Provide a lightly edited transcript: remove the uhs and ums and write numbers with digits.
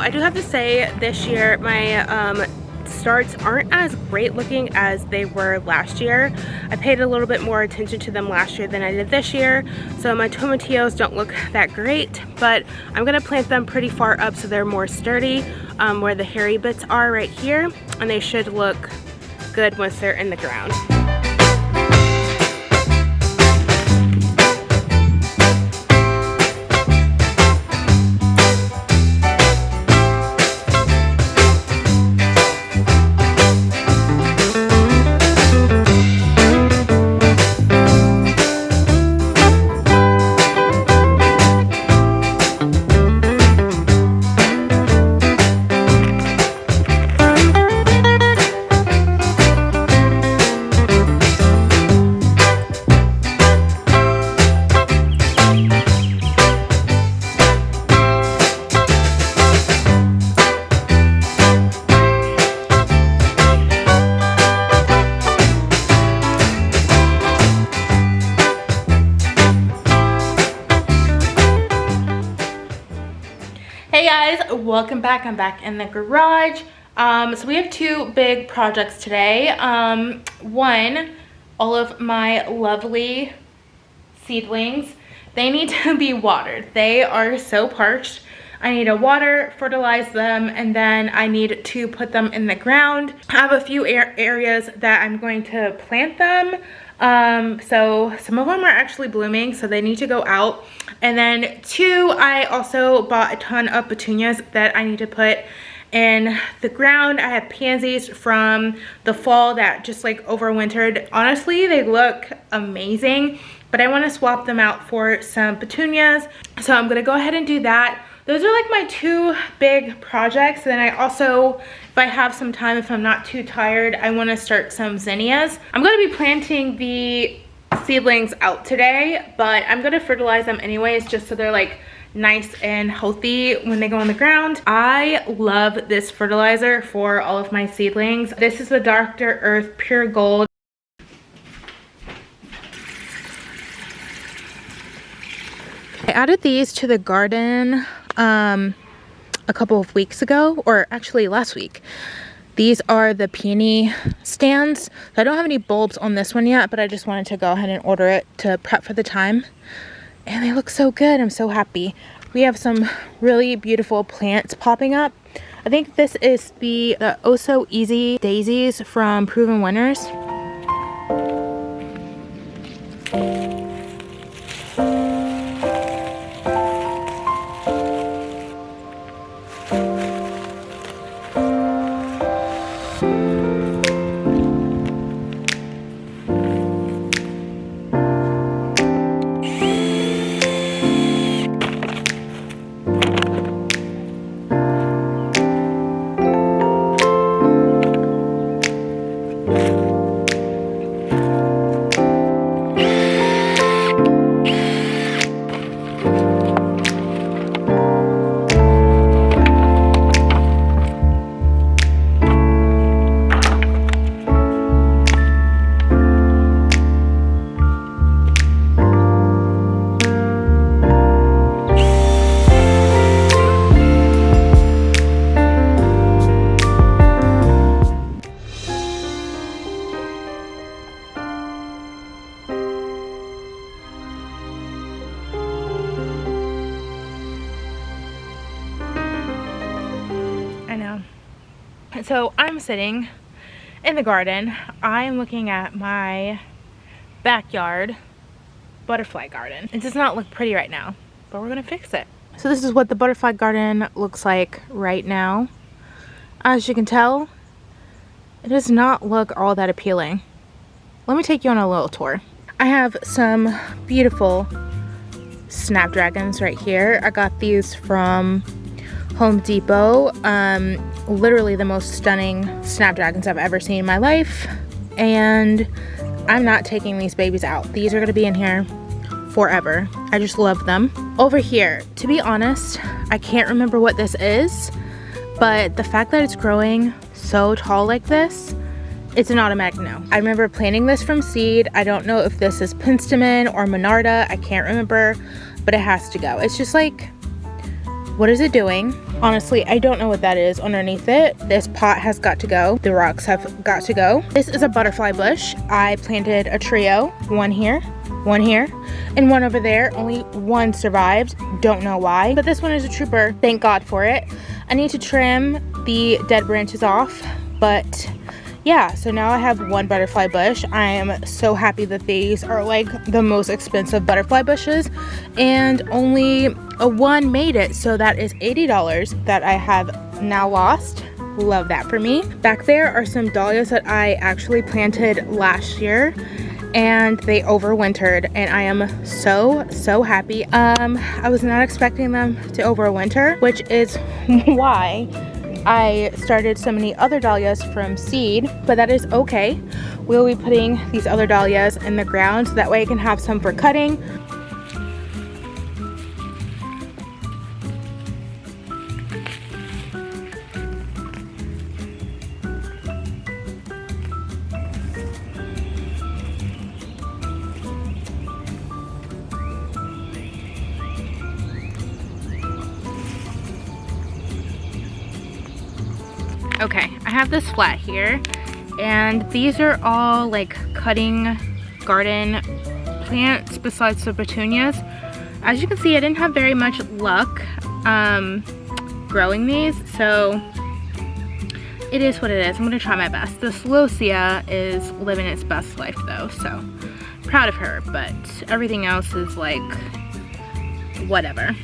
I do have to say this year my starts aren't as great looking as they were last year. I paid a little bit more attention to them last year than I did this year, so my tomatillos don't look that great, but I'm gonna plant them pretty far up so they're more sturdy, where the hairy bits are right here, and they should look good once they're in the ground. Hey guys, welcome back. I'm back in the garage. So we have two big projects today. One, all of my lovely seedlings, they need to be watered. They are so parched. I need to water, fertilize them, and then I need to put them in the ground. I have a few areas that I'm going to plant them. So some of them are actually blooming, so they need to go out. And then two, I also bought a ton of petunias that I need to put in the ground. I have pansies from the fall that just like overwintered. Honestly, they look amazing, but I want to swap them out for some petunias. So I'm gonna go ahead and do that. Those are like my two big projects. Then I also, if I have some time, if I'm not too tired, I want to start some zinnias. I'm going to be planting the seedlings out today, but I'm going to fertilize them anyways, just so they're like nice and healthy when they go in the ground. I love this fertilizer for all of my seedlings. This is the Dr. Earth Pure Gold. I added these to the garden a couple of weeks ago, or actually last week. These are the peony stands. So I don't have any bulbs on this one yet, but I just wanted to go ahead and order it to prep for the time. And they look so good. I'm so happy. We have some really beautiful plants popping up. I think this is the Oh So Easy daisies from Proven Winners. So I'm sitting in the garden. I'm looking at my backyard butterfly garden. It does not look pretty right now, but we're gonna fix it. So this is what the butterfly garden looks like right now. As you can tell, it does not look all that appealing. Let me take you on a little tour. I have some beautiful snapdragons right here. I got these from Home Depot. Literally the most stunning snapdragons I've ever seen in my life, and I'm not taking these babies out. These are gonna be in here forever. I just love them. Over here, to be honest, I can't remember what this is, but the fact that it's growing so tall like this, it's an automatic no. I remember planting this from seed. I don't know if this is Penstemon or Monarda, I can't remember, but it has to go. It's just like What is it doing? Honestly, I don't know what that is underneath it. This pot has got to go. The rocks have got to go. This is a butterfly bush. I planted a trio, one here, and one over there. Only one survived. Don't know why, but this one is a trooper. Thank God for it. I need to trim the dead branches off, but yeah, so now I have one butterfly bush. I am so happy that these are like the most expensive butterfly bushes, and only one made it, so that is $80 that I have now lost. Love that for me. Back there are some dahlias that I actually planted last year, and they overwintered, and I am so happy. I was not expecting them to overwinter, which is why I started so many other dahlias from seed, but that is okay. We'll be putting these other dahlias in the ground so that way I can have some for cutting. Okay, I have this flat here, and these are all like cutting garden plants besides the petunias. As you can see, I didn't have very much luck growing these, so it is what it is. I'm gonna try my best. The celosia is living its best life though, so proud of her, but everything else is like whatever.